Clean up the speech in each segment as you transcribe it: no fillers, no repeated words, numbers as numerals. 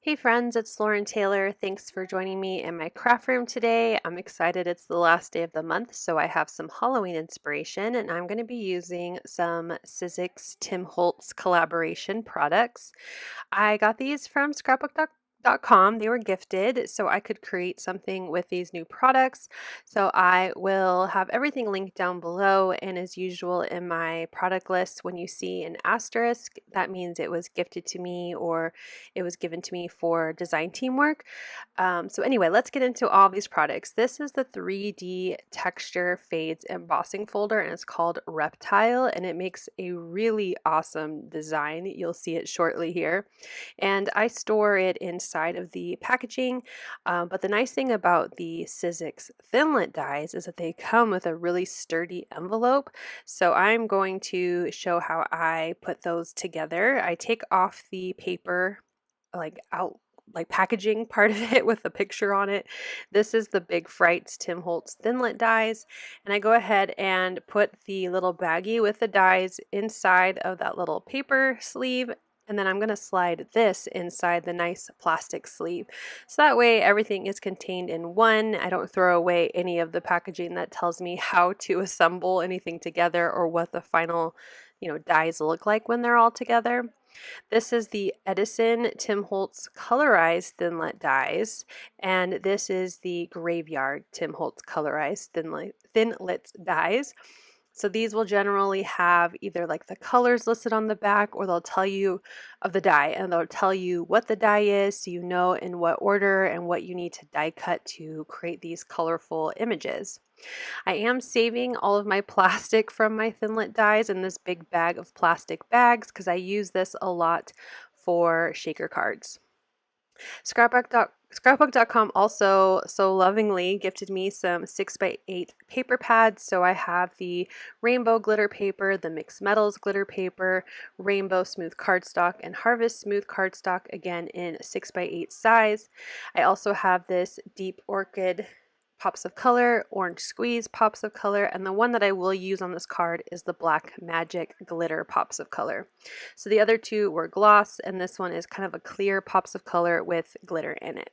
Hey friends, it's Lauren Taylor. Thanks for joining me in my craft room today. I'm excited it's the last day of the month, so I have some Halloween inspiration, and I'm going to be using some Sizzix Tim Holtz collaboration products. I got these from scrapbook.com. They were gifted, so I could create something with these new products. So I will have everything linked down below, and as usual in my product list, when you see an asterisk, that means it was gifted to me or it was given to me for design teamwork. So anyway, let's get into all these products. This is the 3D texture fades embossing folder, and it's called Reptile, and it makes a really awesome design. You'll see it shortly here. And I store it inside of the packaging. But the nice thing about the Sizzix Thinlit dies is that they come with a really sturdy envelope. So I'm going to show how I put those together. I take off the paper packaging part of it with a picture on it. This is the big Frights Tim Holtz Thinlit dies, and I go ahead and put the little baggie with the dies inside of that little paper sleeve, and then I'm going to slide this inside the nice plastic sleeve. So that way everything is contained in one. I don't throw away any of the packaging that tells me how to assemble anything together or what the final, dies look like when they're all together. This is the Edison Tim Holtz Colorize Thinlit dies, and this is the Graveyard Tim Holtz Colorize Thinlits dies. So these will generally have either like the colors listed on the back, or they'll tell you of the die, and they'll tell you what the die is so you know in what order and what you need to die cut to create these colorful images. I am saving all of my plastic from my Thinlit dies in this big bag of plastic bags because I use this a lot for shaker cards. Scrapbook.com also so lovingly gifted me some 6x8 paper pads. So I have the rainbow glitter paper, the mixed metals glitter paper, rainbow smooth cardstock, and harvest smooth cardstock, again in 6x8 size. I also have this deep orchid pops of color, orange squeeze pops of color, and the one that I will use on this card is the black magic glitter pops of color. So the other two were gloss, and this one is kind of a clear pops of color with glitter in it.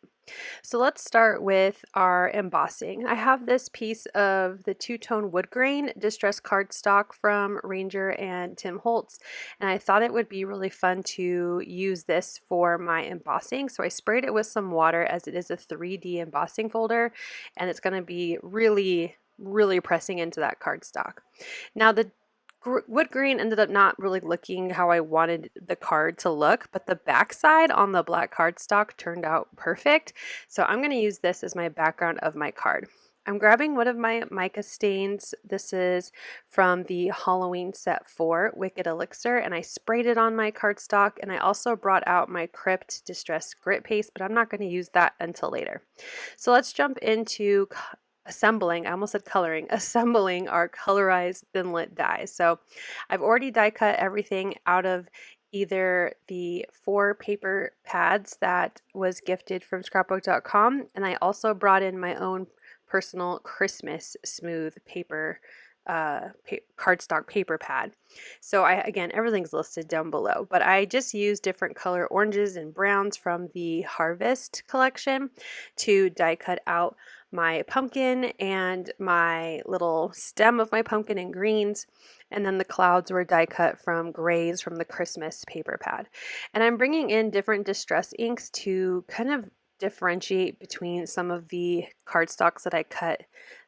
So let's start with our embossing. I have this piece of the two-tone Woodgrain distressed cardstock from Ranger and Tim Holtz, and I thought it would be really fun to use this for my embossing. So I sprayed it with some water, as it is a 3D embossing folder, and it's going to be really pressing into that cardstock. Now the Woodgrain ended up not really looking how I wanted the card to look, but the backside on the black cardstock turned out perfect. So I'm going to use this as my background of my card. I'm grabbing one of my mica stains. This is from the Halloween set 4 Wicked Elixir, and I sprayed it on my cardstock, and I also brought out my Crypt Distressed Grit Paste, but I'm not going to use that until later. So let's jump into assembling our Colorize Thinlit dies. So I've already die cut everything out of either the 4 paper pads that was gifted from scrapbook.com, and I also brought in my own personal Christmas smooth paper cardstock paper pad. So again, everything's listed down below, but I just used different color oranges and browns from the Harvest collection to die cut out my pumpkin and my little stem of my pumpkin in greens, and then the clouds were die cut from grays from the Christmas paper pad. And I'm bringing in different distress inks to kind of differentiate between some of the cardstocks that I cut,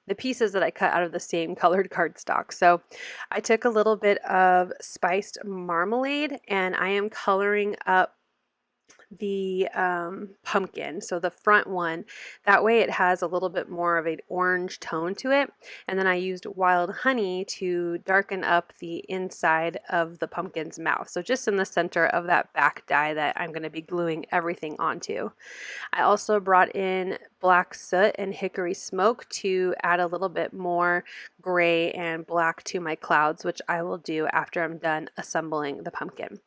the pieces that I cut out of the same colored cardstock. So I took a little bit of spiced marmalade, and I am coloring up the pumpkin, so the front one, that way it has a little bit more of an orange tone to it. And then I used wild honey to darken up the inside of the pumpkin's mouth, so just in the center of that back die that I'm going to be gluing everything onto. I also brought in black soot and hickory smoke to add a little bit more gray and black to my clouds, which I will do after I'm done assembling the pumpkin.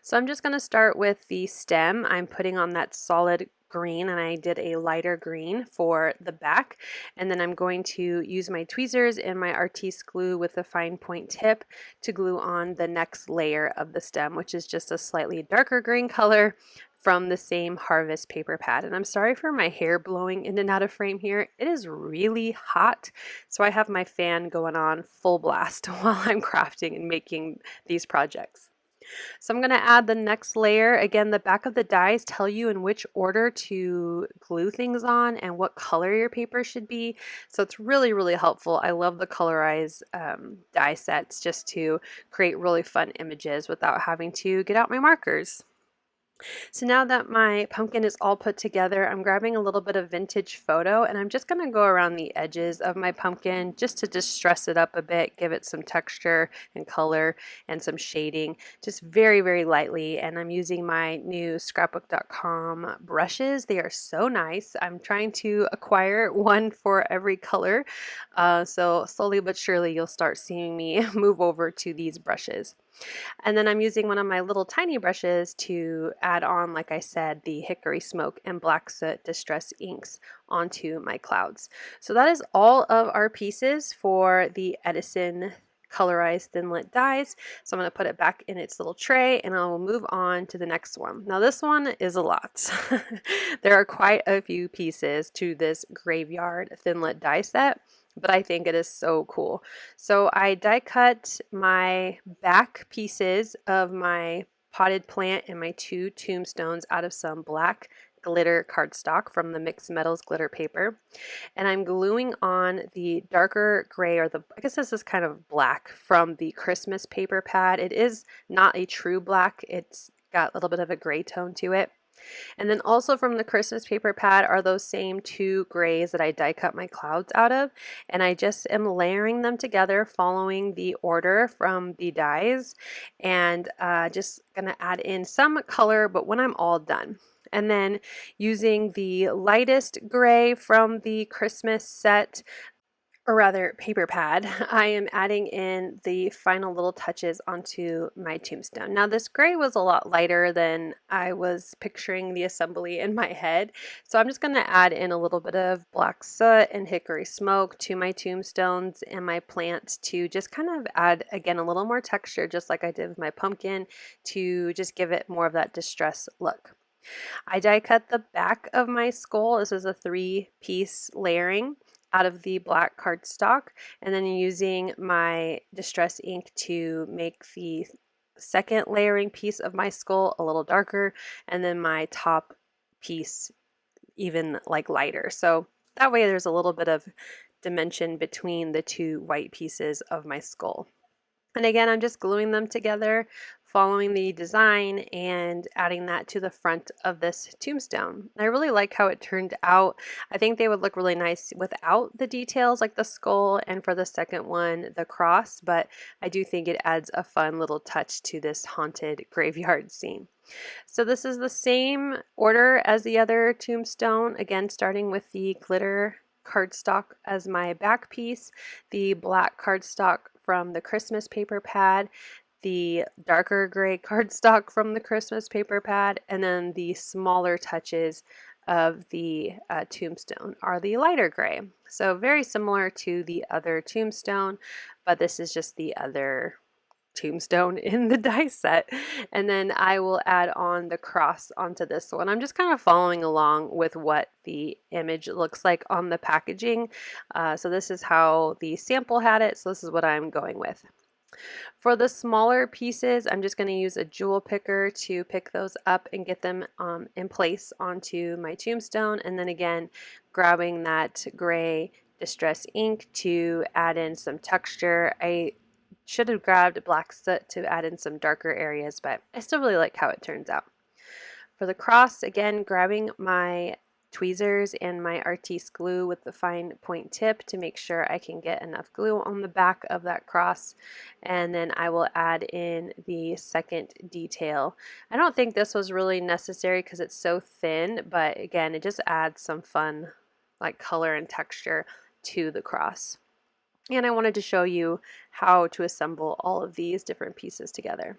So I'm just going to start with the stem. I'm putting on that solid green, and I did a lighter green for the back, and then I'm going to use my tweezers and my artiste glue with a fine point tip to glue on the next layer of the stem, which is just a slightly darker green color from the same Harvest paper pad. And I'm sorry for my hair blowing in and out of frame here. It is really hot, so I have my fan going on full blast while I'm crafting and making these projects. So I'm going to add the next layer. Again, the back of the dies tell you in which order to glue things on and what color your paper should be. So it's really, really helpful. I love the Colorize die sets just to create really fun images without having to get out my markers. So now that my pumpkin is all put together, I'm grabbing a little bit of vintage photo and I'm just going to go around the edges of my pumpkin just to distress it up a bit, give it some texture and color and some shading, just very, very lightly. And I'm using my new scrapbook.com brushes. They are so nice. I'm trying to acquire one for every color. So slowly but surely you'll start seeing me move over to these brushes. And then I'm using one of my little tiny brushes to add on, like I said, the Hickory Smoke and Black Soot Distress inks onto my clouds. So that is all of our pieces for the Edison Colorize Thinlit dies. So I'm going to put it back in its little tray and I will move on to the next one. Now this one is a lot. There are quite a few pieces to this Graveyard Thinlit die set, but I think it is so cool. So I die cut my back pieces of my potted plant and my 2 tombstones out of some black glitter cardstock from the Mixed Metals glitter paper. And I'm gluing on the darker gray, or I guess this is kind of black, from the Christmas paper pad. It is not a true black. It's got a little bit of a gray tone to it. And then also from the Christmas paper pad are those same 2 grays that I die cut my clouds out of. And I just am layering them together following the order from the dies, and just gonna add in some color, but when I'm all done. And then using the lightest gray from the Christmas set, or rather paper pad, I am adding in the final little touches onto my tombstone. Now this gray was a lot lighter than I was picturing the assembly in my head, so I'm just going to add in a little bit of Black Soot and Hickory Smoke to my tombstones and my plants to just kind of add, again, a little more texture, just like I did with my pumpkin, to just give it more of that distress look. I die cut the back of my skull. This is a 3-piece layering out of the black cardstock, and then using my distress ink to make the second layering piece of my skull a little darker, and then my top piece even like lighter. So that way there's a little bit of dimension between the 2 white pieces of my skull. And again, I'm just gluing them together, following the design and adding that to the front of this tombstone. I really like how it turned out. I think they would look really nice without the details like the skull, and for the second one, the cross, but I do think it adds a fun little touch to this haunted graveyard scene. So this is the same order as the other tombstone, again starting with the glitter cardstock as my back piece, the black cardstock from the Christmas paper pad, the darker gray cardstock from the Christmas paper pad, and then the smaller touches of the tombstone are the lighter gray. So very similar to the other tombstone, but this is just the other tombstone in the die set. And then I will add on the cross onto this one. I'm just kind of following along with what the image looks like on the packaging. So this is how the sample had it, so this is what I'm going with. For the smaller pieces, I'm just going to use a jewel picker to pick those up and get them in place onto my tombstone, and then again grabbing that gray distress ink to add in some texture. I should have grabbed Black Soot to add in some darker areas, but I still really like how it turns out. For the cross, again, grabbing my tweezers and my artiste glue with the fine point tip to make sure I can get enough glue on the back of that cross, and then I will add in the second detail. I don't think this was really necessary because it's so thin, but again, it just adds some fun like color and texture to the cross. And I wanted to show you how to assemble all of these different pieces together.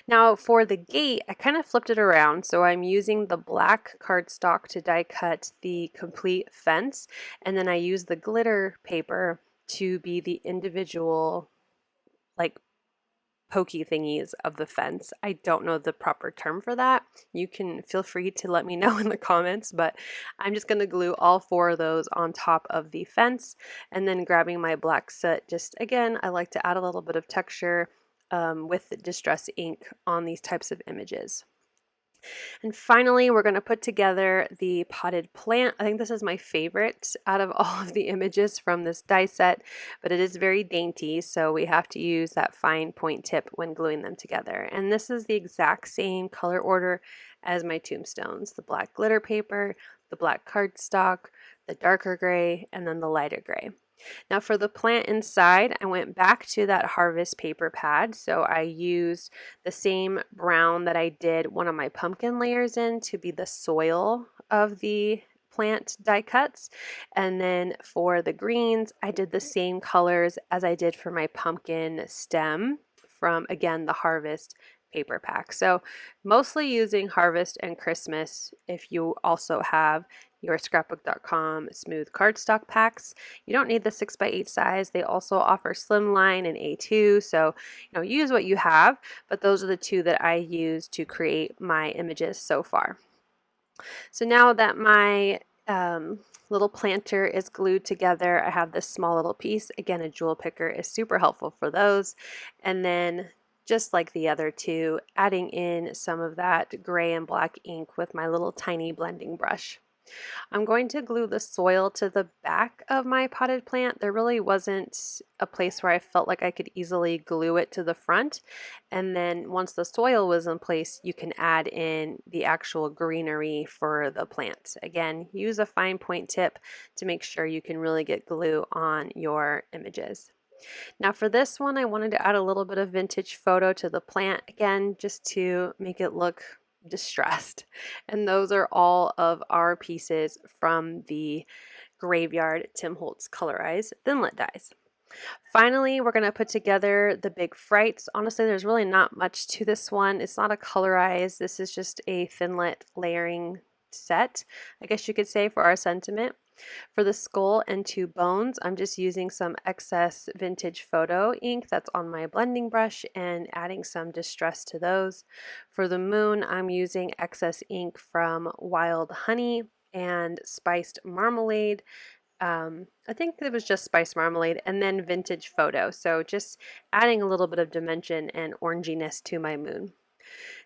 Now for the gate, I kind of flipped it around, so I'm using the black cardstock to die cut the complete fence, and then I use the glitter paper to be the individual like pokey thingies of the fence. I don't know the proper term for that. You can feel free to let me know in the comments, but I'm just going to glue all 4 of those on top of the fence, and then grabbing my black soot. Just again, I like to add a little bit of texture with the distress ink on these types of images. And finally, we're going to put together the potted plant. I think this is my favorite out of all of the images from this die set, but it is very dainty, so we have to use that fine point tip when gluing them together. And this is the exact same color order as my tombstones: the black glitter paper, the black cardstock, the darker gray, and then the lighter gray. Now for the plant inside, I went back to that harvest paper pad. So I used the same brown that I did one of my pumpkin layers in to be the soil of the plant die cuts. And then for the greens, I did the same colors as I did for my pumpkin stem from, again, the harvest paper pack. So mostly using Harvest and Christmas. If you also have your scrapbook.com smooth cardstock packs, you don't need the 6x8 size. They also offer slimline and A2, so use what you have, but those are the 2 that I use to create my images so far. So now that my little planter is glued together, I have this small little piece. Again, a jewel picker is super helpful for those. And then, just like the other 2, adding in some of that gray and black ink with my little tiny blending brush. I'm going to glue the soil to the back of my potted plant. There really wasn't a place where I felt like I could easily glue it to the front. And then once the soil was in place, you can add in the actual greenery for the plant. Again, use a fine point tip to make sure you can really get glue on your images. Now for this one, I wanted to add a little bit of vintage photo to the plant, again, just to make it look distressed. And those are all of our pieces from the Graveyard Tim Holtz Colorize Thinlit dies. Finally, we're going to put together the big Frights. Honestly, there's really not much to this one. It's not a Colorize. This is just a Thinlit layering set, I guess you could say, for our sentiment. For the skull and 2 bones, I'm just using some excess vintage photo ink that's on my blending brush and adding some distress to those. For the moon, I'm using excess ink from Wild Honey and Spiced Marmalade. I think it was just Spiced Marmalade, and then vintage photo. So just adding a little bit of dimension and oranginess to my moon.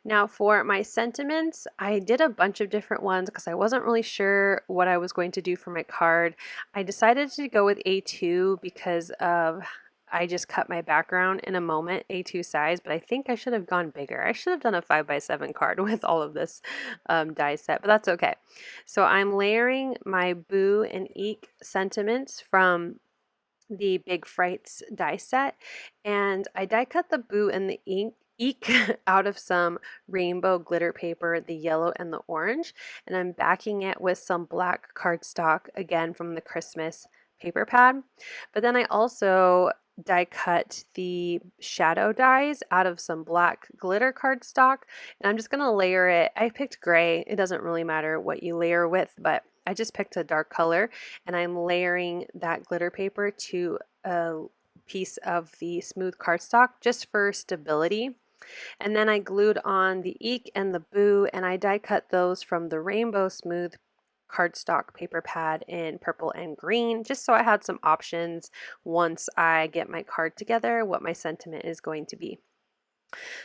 Now for my sentiments, I did a bunch of different ones because I wasn't really sure what I was going to do for my card. I decided to go with A2 because I just cut my background in a moment, A2 size, but I think I should have gone bigger. I should have done a 5x7 card with all of this die set, but that's okay. So I'm layering my Boo and Eek sentiments from the Big Frights die set, and I die cut the Boo and the Eek out of some rainbow glitter paper, the yellow and the orange, and I'm backing it with some black cardstock, again from the Christmas paper pad. But then I also die cut the shadow dies out of some black glitter cardstock, and I'm just going to layer it. I picked gray. It doesn't really matter what you layer with, but I just picked a dark color, and I'm layering that glitter paper to a piece of the smooth cardstock just for stability. And then I glued on the Eek and the Boo, and I die cut those from the Rainbow Smooth cardstock paper pad in purple and green, just so I had some options once I get my card together, what my sentiment is going to be.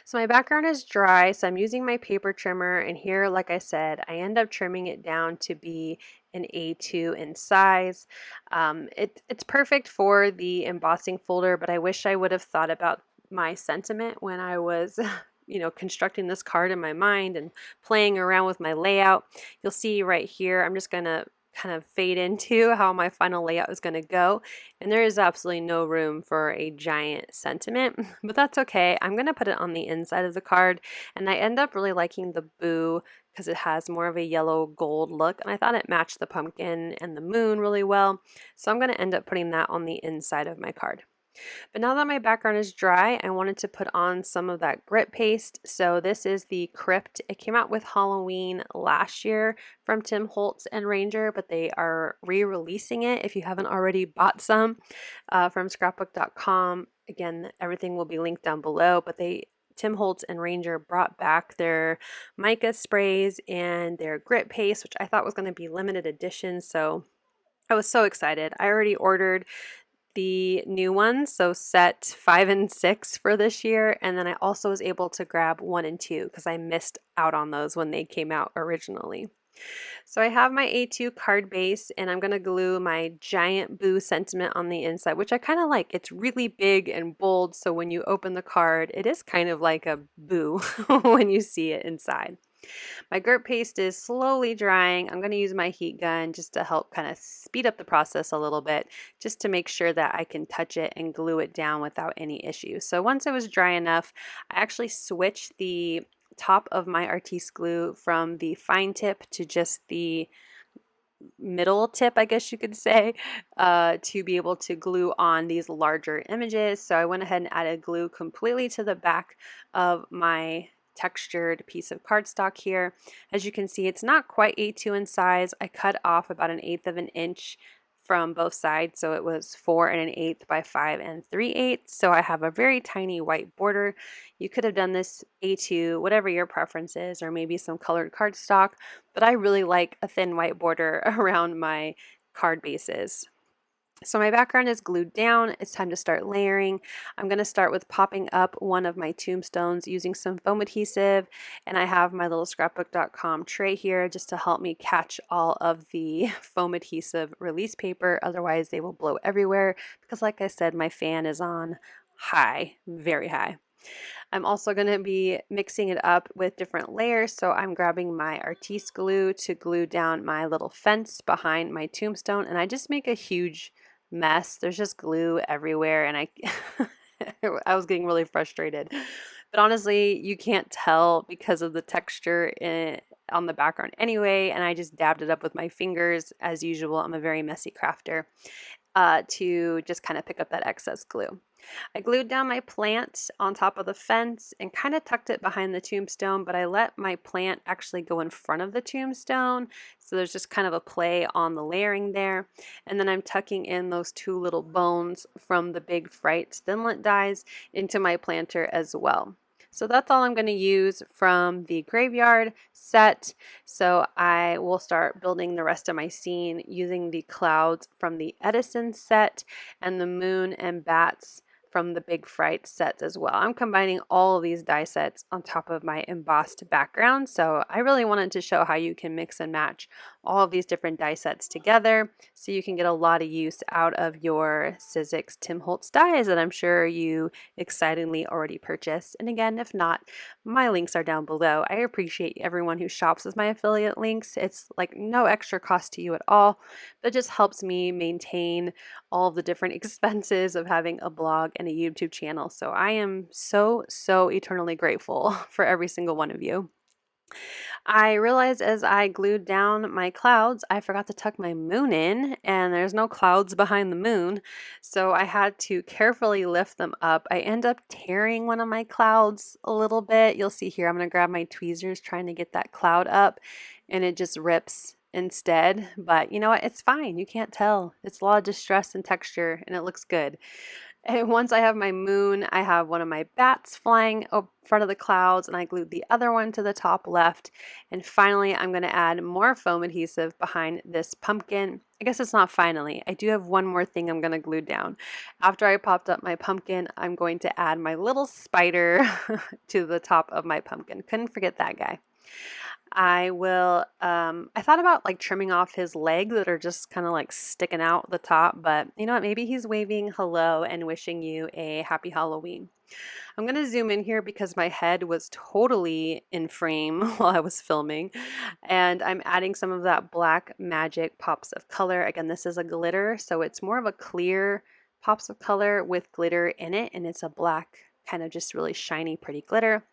So my background is dry, so I'm using my paper trimmer, and here, like I said, I end up trimming it down to be an A2 in size. It's perfect for the embossing folder, but I wish I would have thought about my sentiment when I was constructing this card in my mind and playing around with my layout. You'll see right here, I'm just going to kind of fade into how my final layout is going to go, and there is absolutely no room for a giant sentiment, but that's okay. I'm going to put it on the inside of the card, and I end up really liking the Boo because it has more of a yellow gold look, and I thought it matched the pumpkin and the moon really well, so I'm going to end up putting that on the inside of my card. But now that my background is dry, I wanted to put on some of that grit paste. So this is the Crypt. It came out with Halloween last year from Tim Holtz and Ranger, but they are re-releasing it if you haven't already bought some from scrapbook.com. Again, everything will be linked down below, but Tim Holtz and Ranger brought back their mica sprays and their grit paste, which I thought was going to be limited edition. So I was so excited. I already ordered the new ones, so set 5 and 6 for this year, and then I also was able to grab 1 and 2 because I missed out on those when they came out originally. So I have my A2 card base, and I'm going to glue my giant boo sentiment on the inside, which I kind of like. It's really big and bold, so when you open the card, it is kind of like a boo when you see it inside. My grit paste is slowly drying. I'm going to use my heat gun just to help kind of speed up the process a little bit, just to make sure that I can touch it and glue it down without any issues. So once it was dry enough, I actually switched the top of my Artiste glue from the fine tip to just the middle tip, I guess you could say, to be able to glue on these larger images. So I went ahead and added glue completely to the back of my textured piece of cardstock here. As you can see, it's not quite A2 in size. I cut off about 1/8 of an inch from both sides, so it was 4 1/8 by 5 3/8. So I have a very tiny white border. You could have done this A2, whatever your preference is, or maybe some colored cardstock, but I really like a thin white border around my card bases. So my background is glued down. It's time to start layering. I'm going to start with popping up one of my tombstones using some foam adhesive, and I have my little scrapbook.com tray here just to help me catch all of the foam adhesive release paper. Otherwise they will blow everywhere because, like I said, my fan is on high, very high. I'm also going to be mixing it up with different layers, so I'm grabbing my Artiste glue to glue down my little fence behind my tombstone, and I just make a huge mess. There's just glue everywhere, and I was getting really frustrated. But honestly, you can't tell because of the texture on the background anyway, and I just dabbed it up with my fingers. As usual, I'm a very messy crafter, to just kind of pick up that excess glue. I glued down my plant on top of the fence and kind of tucked it behind the tombstone, but I let my plant actually go in front of the tombstone. So there's just kind of a play on the layering there. And then I'm tucking in those 2 little bones from the big Frights Thinlit dies into my planter as well. So that's all I'm going to use from the graveyard set. So I will start building the rest of my scene using the clouds from the Edison set and the moon and bats from the big Fright sets as well. I'm combining all of these die sets on top of my embossed background, so I really wanted to show how you can mix and match all of these different die sets together so you can get a lot of use out of your Sizzix Tim Holtz dies that I'm sure you excitedly already purchased. And again, if not, my links are down below. I appreciate everyone who shops with my affiliate links. It's like no extra cost to you at all, but it just helps me maintain all of the different expenses of having a blog and a YouTube channel. So I am so eternally grateful for every single one of you. I realized as I glued down my clouds, I forgot to tuck my moon in, and there's no clouds behind the moon, so I had to carefully lift them up. I end up tearing one of my clouds a little bit. You'll see here, I'm going to grab my tweezers trying to get that cloud up, and it just rips instead. But you know what? It's fine. You can't tell. It's a lot of distress and texture, and it looks good. And once I have my moon, I have one of my bats flying up front of the clouds, and I glued the other one to the top left. And finally, I'm going to add more foam adhesive behind this pumpkin. I guess it's not finally. I do have one more thing I'm going to glue down. After I popped up my pumpkin, I'm going to add my little spider to the top of my pumpkin. Couldn't forget that guy. I thought about like trimming off his legs that are just kind of like sticking out the top, but you know what? Maybe he's waving hello and wishing you a happy Halloween. I'm going to zoom in here because my head was totally in frame while I was filming, and I'm adding some of that black magic pops of color. Again, this is a glitter, so it's more of a clear pops of color with glitter in it, and it's a black kind of just really shiny, pretty glitter.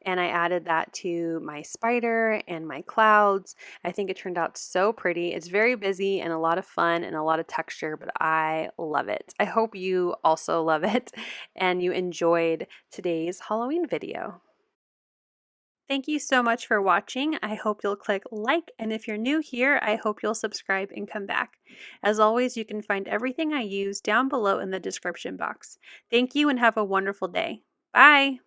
And I added that to my spider and my clouds. I think it turned out so pretty. It's very busy and a lot of fun and a lot of texture, but I love it. I hope you also love it and you enjoyed today's Halloween video. Thank you so much for watching. I hope you'll click like, and if you're new here, I hope you'll subscribe and come back. As always, you can find everything I use down below in the description box. Thank you and have a wonderful day. Bye!